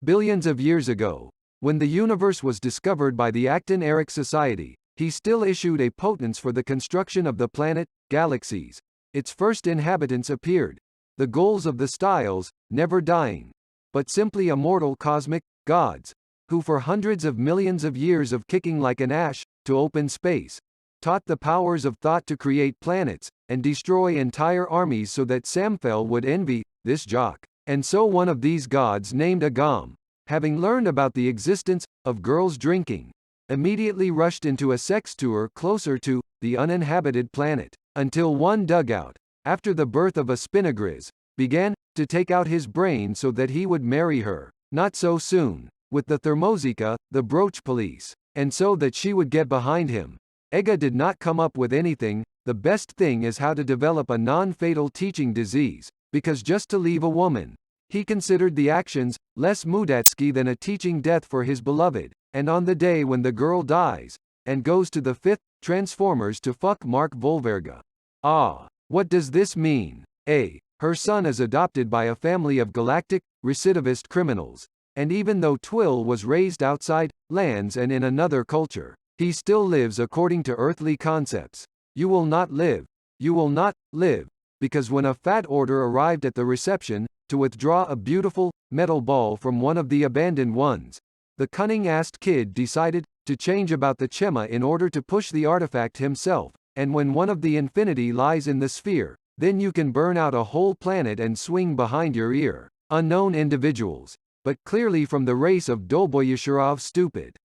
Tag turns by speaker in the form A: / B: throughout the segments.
A: Billions of years ago, when the universe was discovered by the Acton-Eric Society, he still issued a potence for the construction of the planet, galaxies. Its first inhabitants appeared. The goals of the styles, never dying, but simply immortal cosmic gods, who for hundreds of millions of years of kicking like an ash, to open space, taught the powers of thought to create planets, and destroy entire armies so that Samphel would envy this jock. And so one of these gods named Agam, having learned about the existence of girls drinking, immediately rushed into a sex tour closer to the uninhabited planet, until one dugout, after the birth of a spinagriz, began to take out his brain so that he would marry her. Not so soon, with the Thermosica, the brooch police, and so that she would get behind him. Ega did not come up with anything. The best thing is how to develop a non-fatal teaching disease, because just to leave a woman, he considered the actions less Mudatsky than a teaching death for his beloved, and on the day when the girl dies, and goes to the fifth Transformers to fuck Mark Volverga. Ah, what does this mean? A. Her son is adopted by a family of galactic, recidivist criminals, and even though Twill was raised outside lands and in another culture, he still lives according to earthly concepts. You will not live. You will not live. Because when a fat order arrived at the reception, to withdraw a beautiful, metal ball from one of the abandoned ones, the cunning-assed kid decided to change about the Chema in order to push the artifact himself, and when one of the infinity lies in the sphere, then you can burn out a whole planet and swing behind your ear. Unknown individuals, but clearly from the race of Dolboyeshurov stupid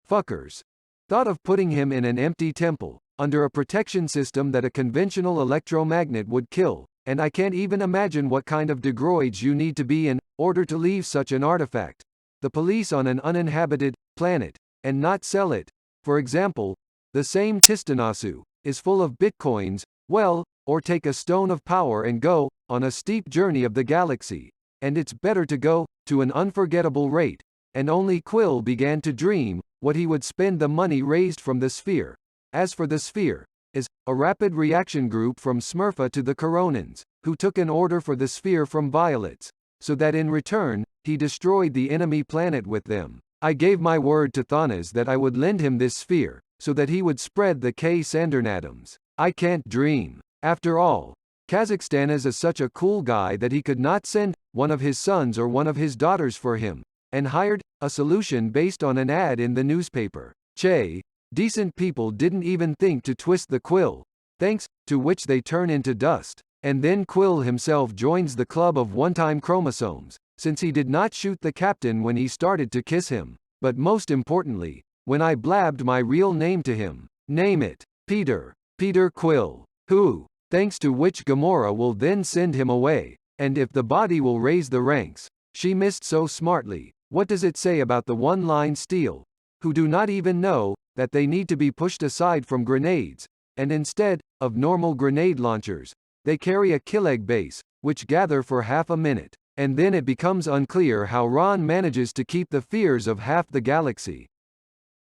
A: fuckers, thought of putting him in an empty temple, under a protection system that a conventional electromagnet would kill, and I can't even imagine what kind of degroids you need to be in order to leave such an artifact. The police on an uninhabited planet, and not sell it. For example, the same Tistanasu is full of bitcoins, well, or take a stone of power and go on a steep journey of the galaxy, and it's better to go to an unforgettable rate, and only Quill began to dream what he would spend the money raised from the sphere. As for the sphere, is a rapid reaction group from Smurfa to the Coronans, who took an order for the sphere from Violets, so that in return, he destroyed the enemy planet with them. I gave my word to Thanas that I would lend him this sphere, so that he would spread the K. Sandernatoms. I can't dream. After all, Kazakhstan is such a cool guy that he could not send one of his sons or one of his daughters for him, and hired a solution based on an ad in the newspaper. Che, decent people didn't even think to twist the quill, thanks to which they turn into dust. And then Quill himself joins the club of one-time chromosomes, since he did not shoot the captain when he started to kiss him. But most importantly, when I blabbed my real name to him, name it, Peter Quill, who, thanks to which Gamora will then send him away, and if the body will raise the ranks, she missed so smartly. What does it say about the one-line Steel, who do not even know that they need to be pushed aside from grenades, and instead of normal grenade launchers, they carry a Killeg base, which gather for half a minute, and then it becomes unclear how Ron manages to keep the fears of half the galaxy.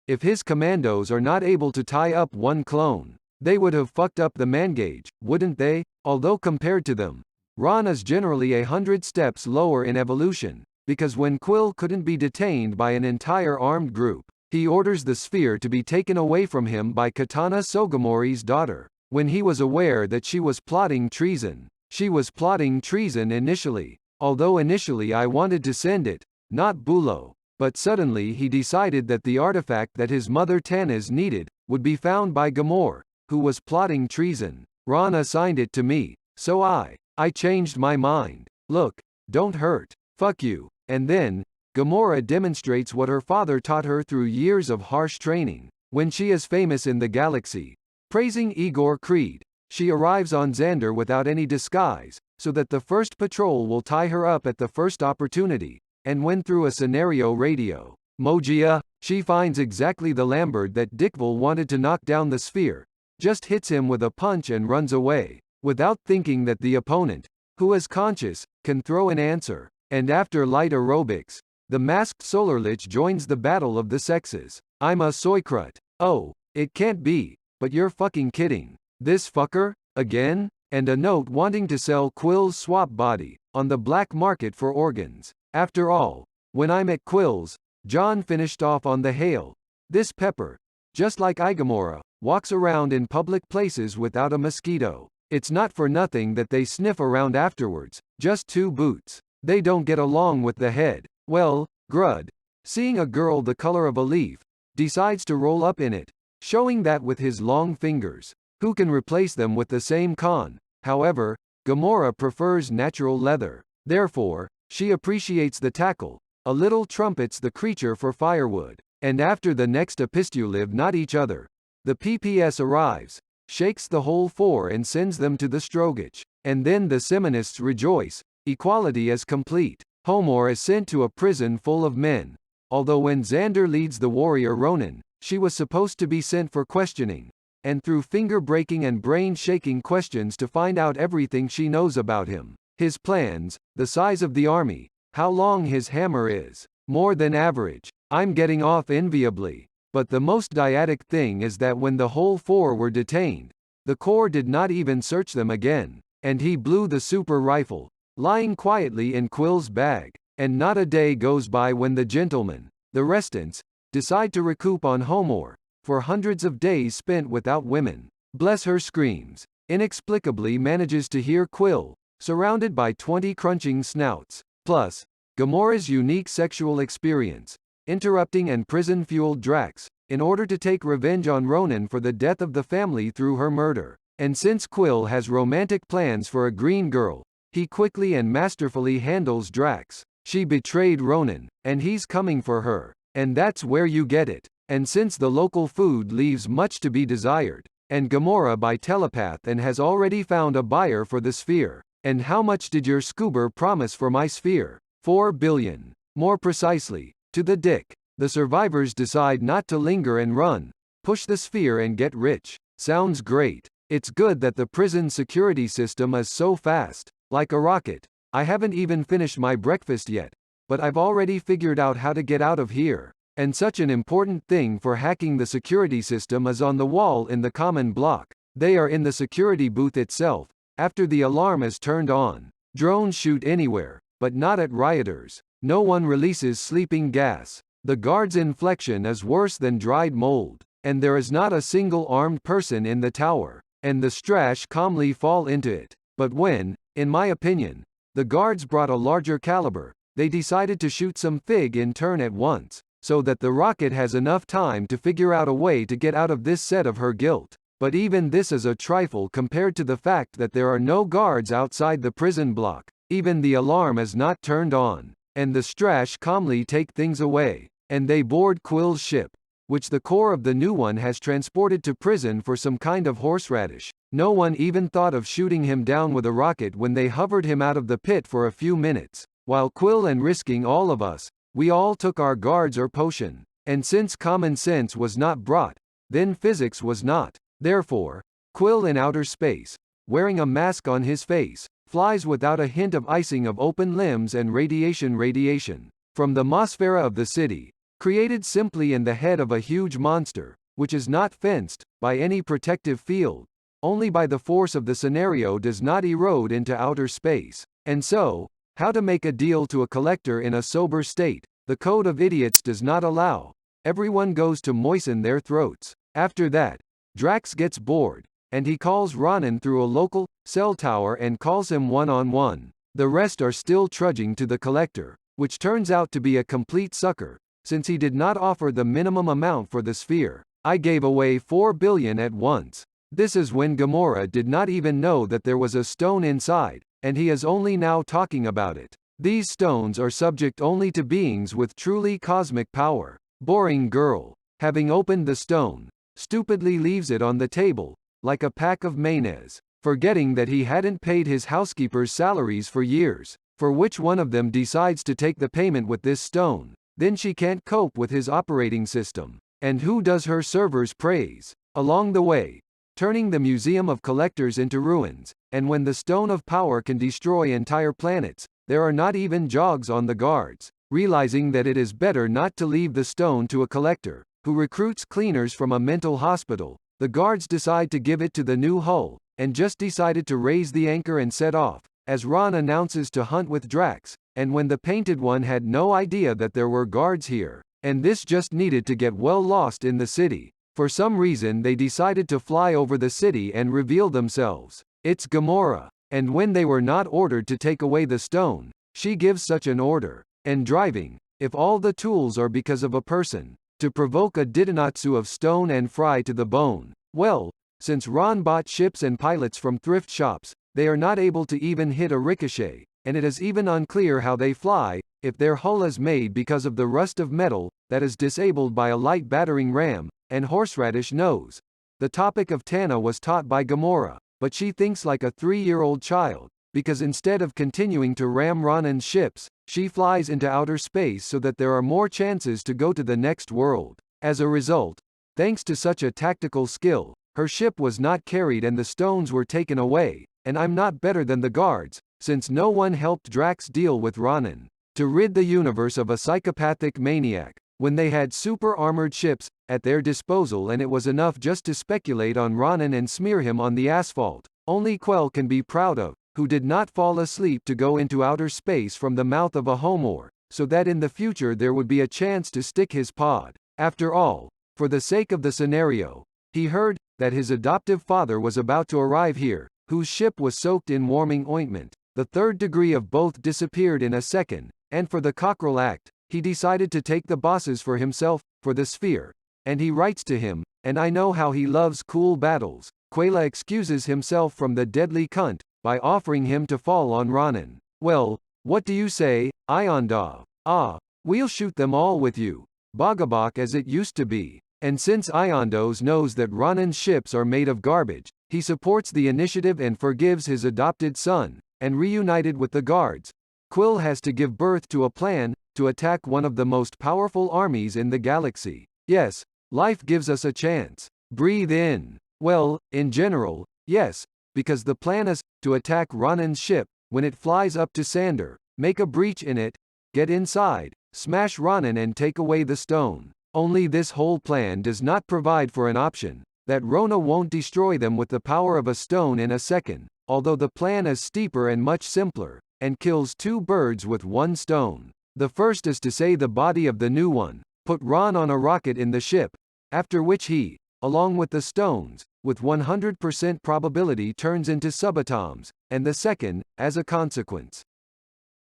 A: If his commandos are not able to tie up one clone, they would have fucked up the Mangage, wouldn't they? Although compared to them, Ron is generally 100 steps lower in evolution, because when Quill couldn't be detained by an entire armed group, he orders the sphere to be taken away from him by Katana Sogamori's daughter. When he was aware that she was plotting treason, she was plotting treason initially, although initially I wanted to send it, not Bulo, but suddenly he decided that the artifact that his mother Tanaz needed would be found by Gamor, who was plotting treason. Ron assigned it to me, so I changed my mind. Look, don't hurt, fuck you. And then, Gamora demonstrates what her father taught her through years of harsh training. When she is famous in the galaxy, praising Igor Creed, she arrives on Xander without any disguise, so that the first patrol will tie her up at the first opportunity, and when through a scenario radio, Mogia, she finds exactly the Lambert that Dickville wanted to knock down the sphere, just hits him with a punch and runs away, without thinking that the opponent, who is conscious, can throw an answer. And after light aerobics, the masked Solarlich joins the battle of the sexes. I'm a Soykrut. Oh, it can't be. But you're fucking kidding. This fucker? Again? And a note wanting to sell Quill's swap body on the black market for organs. After all, When I'm at Quill's, John finished off on the hail. This pepper, just like Gamora, walks around in public places without a mosquito. It's not for nothing that they sniff around afterwards, just two boots. They don't get along with the head. Well, Grud, seeing a girl the color of a leaf, decides to roll up in it, showing that with his long fingers, who can replace them with the same con. However, Gamora prefers natural leather. Therefore, she appreciates the tackle, a little trumpets the creature for firewood. And after the next epistulive not each other, the PPS arrives, shakes the whole four and sends them to the Strogich. And then the Seminists rejoice, equality is complete. Homor is sent to a prison full of men. Although when Xander leads the warrior Ronan, she was supposed to be sent for questioning, and through finger-breaking and brain-shaking questions to find out everything she knows about him. His plans, the size of the army, how long his hammer is, more than average. I'm getting off enviably. But the most dyadic thing is that when the whole four were detained, the Corps did not even search them again, and he blew the super rifle, lying quietly in Quill's bag. And not a day goes by when the gentlemen, the Restants, decide to recoup on Homor, for hundreds of days spent without women. Bless her screams, inexplicably manages to hear Quill, surrounded by 20 crunching snouts. Plus, Gamora's unique sexual experience, interrupting and prison-fueled Drax, in order to take revenge on Ronan for the death of the family through her murder. And since Quill has romantic plans for a green girl, he quickly and masterfully handles Drax. She betrayed Ronan, and he's coming for her. And that's where you get it. And since the local food leaves much to be desired, and Gamora by telepath and has already found a buyer for the sphere. And how much did your Scoober promise for my sphere? 4 billion. More precisely, to the dick. The survivors decide not to linger and run, push the sphere and get rich. Sounds great. It's good that the prison security system is so fast, like a rocket. I haven't even finished my breakfast yet, but I've already figured out how to get out of here. And such an important thing for hacking the security system is on the wall in the common block. They are in the security booth itself, after the alarm is turned on. Drones shoot anywhere, but not at rioters. No one releases sleeping gas. The guard's inflection is worse than dried mold. And there is not a single armed person in the tower. And the Strash calmly fall into it. But when, in my opinion, the guards brought a larger caliber, they decided to shoot some Fig in turn at once, so that the Rocket has enough time to figure out a way to get out of this set of her guilt. But even this is a trifle compared to the fact that there are no guards outside the prison block. Even the alarm is not turned on. And the Strash calmly take things away. And they board Quill's ship, which the core of the new one has transported to prison for some kind of horseradish. No one even thought of shooting him down with a rocket when they hovered him out of the pit for a few minutes. While Quill and risking all of us, we all took our guards or potion. And since common sense was not brought, then physics was not. Therefore, Quill in outer space, wearing a mask on his face, flies without a hint of icing of open limbs and radiation from the atmosphere of the city, created simply in the head of a huge monster, which is not fenced by any protective field, only by the force of the scenario does not erode into outer space. And so, how to make a deal to a collector in a sober state, the code of idiots does not allow. Everyone goes to moisten their throats. After that, Drax gets bored, and he calls Ronan through a local cell tower and calls him one-on-one. The rest are still trudging to the collector, which turns out to be a complete sucker, since he did not offer the minimum amount for the sphere. I gave away 4 billion at once. This is when Gamora did not even know that there was a stone inside, and he is only now talking about it. These stones are subject only to beings with truly cosmic power. Boring girl, having opened the stone, stupidly leaves it on the table, like a pack of mayonnaise, forgetting that he hadn't paid his housekeeper's salaries for years, for which one of them decides to take the payment with this stone. Then she can't cope with his operating system. And who does her servers praise? Along the way, turning the Museum of Collectors into ruins, and when the Stone of Power can destroy entire planets, there are not even jogs on the guards. Realizing that it is better not to leave the stone to a collector, who recruits cleaners from a mental hospital, the guards decide to give it to the new hull, and just decided to raise the anchor and set off. As Ron announces to hunt with Drax, and when the painted one had no idea that there were guards here, and this just needed to get well lost in the city. For some reason they decided to fly over the city and reveal themselves. It's Gamora. And when they were not ordered to take away the stone, she gives such an order. And driving, if all the tools are because of a person, to provoke a Didanatsu of stone and fry to the bone. Well, since Ron bought ships and pilots from thrift shops, they are not able to even hit a ricochet, and it is even unclear how they fly, if their hull is made because of the rust of metal that is disabled by a light battering ram, and horseradish knows. The topic of Tana was taught by Gamora, but she thinks like a 3-year-old child, because instead of continuing to ram Ronan's ships, she flies into outer space so that there are more chances to go to the next world. As a result, thanks to such a tactical skill, her ship was not carried and the stones were taken away, and I'm not better than the guards, since no one helped Drax deal with Ronan. To rid the universe of a psychopathic maniac, when they had super-armored ships at their disposal and it was enough just to speculate on Ronan and smear him on the asphalt, only Quell can be proud of, who did not fall asleep to go into outer space from the mouth of a homor, so that in the future there would be a chance to stick his pod. After all, for the sake of the scenario, he heard that his adoptive father was about to arrive here, whose ship was soaked in warming ointment. The third degree of both disappeared in a second, and for the Cockerel Act, he decided to take the bosses for himself, for the sphere. And he writes to him, and I know how he loves cool battles. Quayla excuses himself from the deadly cunt, by offering him to fall on Ronan. Well, what do you say, Iondov? Ah, we'll shoot them all with you. Bogabok as it used to be. And since Iondos knows that Ronan's ships are made of garbage, he supports the initiative and forgives his adopted son, and reunited with the guards. Quill has to give birth to a plan, to attack one of the most powerful armies in the galaxy. Yes, life gives us a chance. Breathe in. Well, in general, yes, because the plan is to attack Ronan's ship, when it flies up to Sander, make a breach in it, get inside, smash Ronan and take away the stone. Only this whole plan does not provide for an option, that Rona won't destroy them with the power of a stone in a second, although the plan is steeper and much simpler, and kills 2 birds with 1 stone. The first is to say the body of the new one, put Ron on a rocket in the ship, after which he, along with the stones, with 100% probability turns into subatoms, and the second, as a consequence.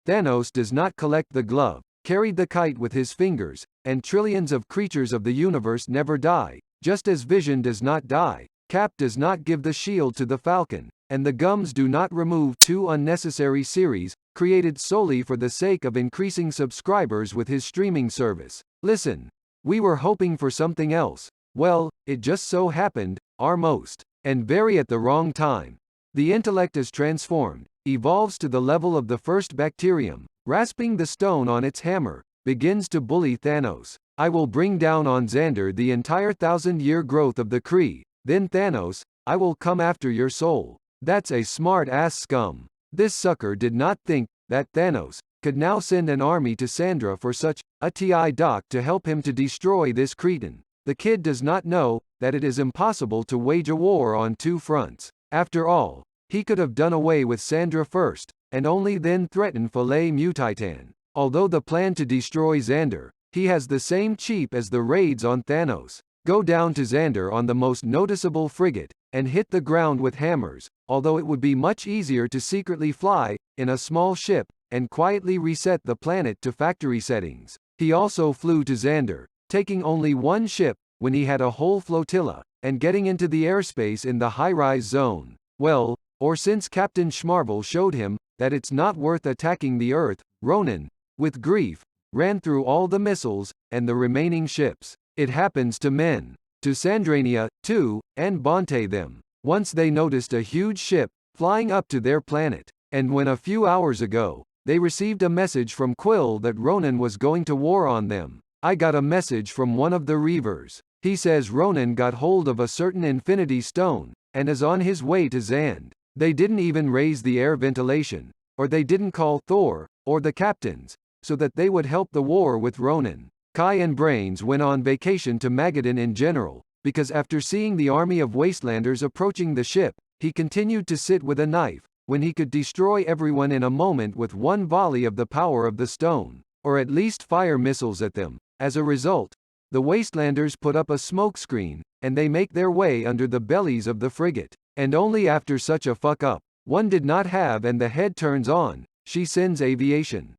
A: Thanos does not collect the glove, carried the kite with his fingers, and trillions of creatures of the universe never die, just as Vision does not die, Cap does not give the shield to the Falcon, and the gums do not remove 2 unnecessary series, created solely for the sake of increasing subscribers with his streaming service. Listen, we were hoping for something else. Well, it just so happened, most, and very at the wrong time. The intellect is transformed, evolves to the level of the first bacterium, rasping the stone on its hammer, begins to bully Thanos. I will bring down on Xander the entire 1,000-year growth of the Kree, then Thanos, I will come after your soul. That's a smart-ass scum. This sucker did not think that Thanos could now send an army to Sandra for such a TI doc to help him to destroy this cretin. The kid does not know that it is impossible to wage a war on 2 fronts. After all, he could have done away with Sandra first, and only then threaten Filet Mutitan. Although the plan to destroy Xander, he has the same cheap as the raids on Thanos. Go down to Xander on the most noticeable frigate, and hit the ground with hammers, although it would be much easier to secretly fly, in a small ship, and quietly reset the planet to factory settings. He also flew to Xander, taking only 1 ship, when he had a whole flotilla, and getting into the airspace in the high-rise zone. Well, or since Captain Schmarvel showed him that it's not worth attacking the Earth, Ronan, with grief, ran through all the missiles, and the remaining ships. It happens to men. To Sandrania, too, and Bonte them. Once they noticed a huge ship, flying up to their planet. And when a few hours ago, they received a message from Quill that Ronan was going to war on them. I got a message from one of the Reavers. He says Ronan got hold of a certain Infinity Stone, and is on his way to Zand. They didn't even raise the air ventilation, or they didn't call Thor, or the captains, so that they would help the war with Ronan. Kai and Brains went on vacation to Magadan in general, because after seeing the army of Wastelanders approaching the ship, he continued to sit with a knife, when he could destroy everyone in a moment with one volley of the power of the stone, or at least fire missiles at them. As a result, the Wastelanders put up a smokescreen, and they make their way under the bellies of the frigate. And only after such a fuck-up, one did not have and the head turns on, she sends aviation.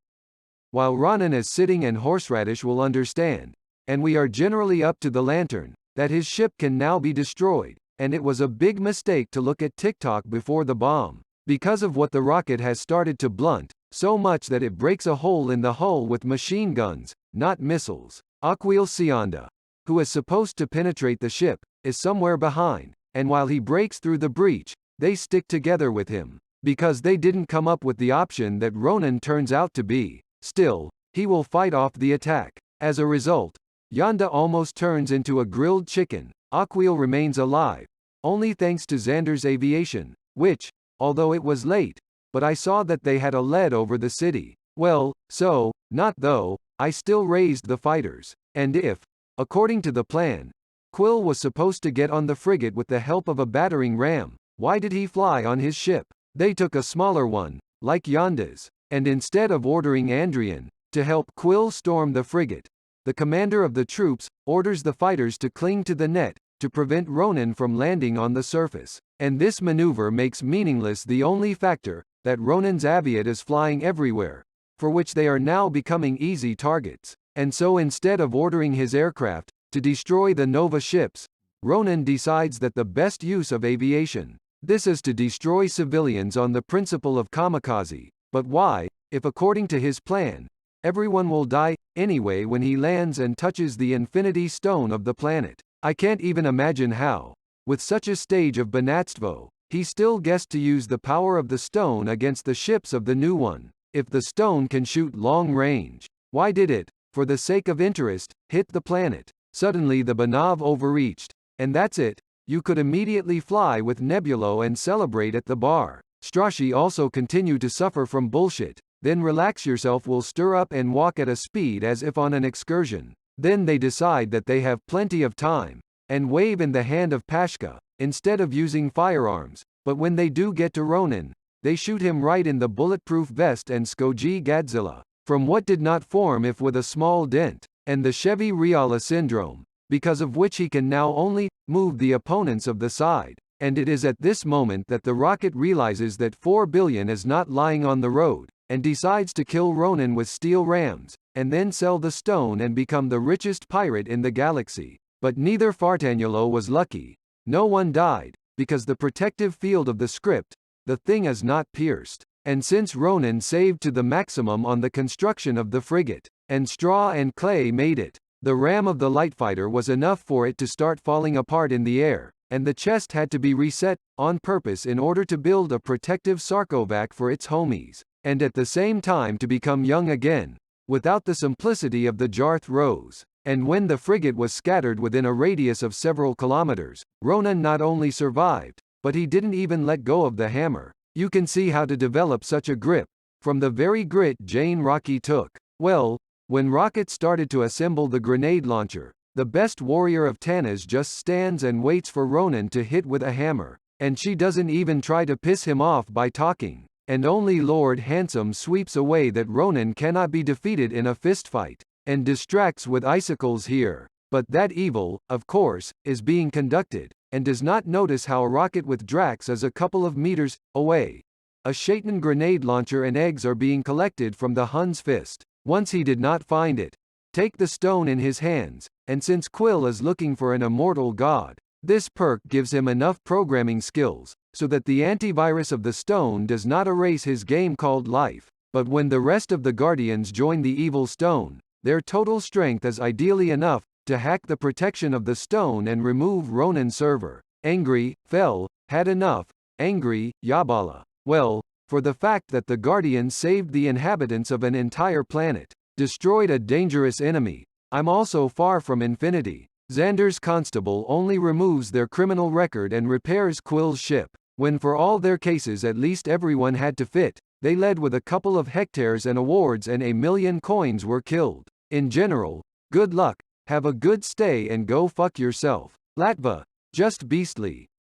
A: While Ronan is sitting and Horseradish will understand, and we are generally up to the lantern, that his ship can now be destroyed, and it was a big mistake to look at TikTok before the bomb, because of what the rocket has started to blunt, so much that it breaks a hole in the hull with machine guns, not missiles. Aquil Sionda, who is supposed to penetrate the ship, is somewhere behind, and while he breaks through the breach, they stick together with him, because they didn't come up with the option that Ronan turns out to be. Still, he will fight off the attack. As a result, Yonda almost turns into a grilled chicken. Aquil remains alive, only thanks to Xander's aviation, which, although it was late, but I saw that they had a lead over the city. Well, so, not though, I still raised the fighters. And if, according to the plan, Quill was supposed to get on the frigate with the help of a battering ram, why did he fly on his ship? They took a smaller one, like Yonda's, and instead of ordering Andrian to help Quill storm the frigate, the commander of the troops orders the fighters to cling to the net to prevent Ronan from landing on the surface. And this maneuver makes meaningless the only factor, that Ronan's Aviat is flying everywhere, for which they are now becoming easy targets. And so instead of ordering his aircraft to destroy the Nova ships, Ronan decides that the best use of aviation, this is to destroy civilians on the principle of kamikaze. But why, if according to his plan, everyone will die anyway when he lands and touches the infinity stone of the planet? I can't even imagine how, with such a stage of Banatstvo, he still guessed to use the power of the stone against the ships of the new one. If the stone can shoot long range, why did it, for the sake of interest, hit the planet? Suddenly the Banav overreached, and that's it. You could immediately fly with Nebulo and celebrate at the bar. Strachey also continued to suffer from bullshit. Then relax yourself will stir up and walk at a speed as if on an excursion. Then they decide that they have plenty of time, and wave in the hand of Pashka, instead of using firearms. But when they do get to Ronan, they shoot him right in the bulletproof vest and Skoji Godzilla, from what did not form if with a small dent, and the Chevy Riala syndrome, because of which he can now only move the opponents of the side. And it is at this moment that the rocket realizes that 4 billion is not lying on the road, and decides to kill Ronan with steel rams, and then sell the stone and become the richest pirate in the galaxy. But neither Fartanulo was lucky. No one died, because the protective field of the script, the thing is not pierced. And since Ronan saved to the maximum on the construction of the frigate, and straw and clay made it, the ram of the lightfighter was enough for it to start falling apart in the air, and the chest had to be reset, on purpose in order to build a protective sarcophagus for its homies, and at the same time to become young again, without the simplicity of the Jarth Rose. And when the frigate was scattered within a radius of several kilometers, Ronan not only survived, but he didn't even let go of the hammer. You can see how to develop such a grip, from the very grit Jane Rocky took. Well, when Rocket started to assemble the grenade launcher, the best warrior of Tanas just stands and waits for Ronan to hit with a hammer, and she doesn't even try to piss him off by talking, and only Lord Handsome sweeps away that Ronan cannot be defeated in a fistfight, and distracts with icicles here. But that evil, of course, is being conducted, and does not notice how a rocket with Drax is a couple of meters away. A Shaitan grenade launcher and eggs are being collected from the Hun's fist. Once he did not find it, take the stone in his hands, and since Quill is looking for an immortal god, this perk gives him enough programming skills, so that the antivirus of the stone does not erase his game called life. But when the rest of the Guardians join the evil stone, their total strength is ideally enough to hack the protection of the stone and remove Ronan's server. Angry, Fell, had enough. Angry, Yabala. Well, for the fact that the Guardians saved the inhabitants of an entire planet, destroyed a dangerous enemy. I'm also far from infinity. Xander's constable only removes their criminal record and repairs Quill's ship, when for all their cases at least everyone had to fit. They led with a couple of hectares and awards and 1 million coins were killed. In general, good luck, have a good stay and go fuck yourself. Latva, just beastly.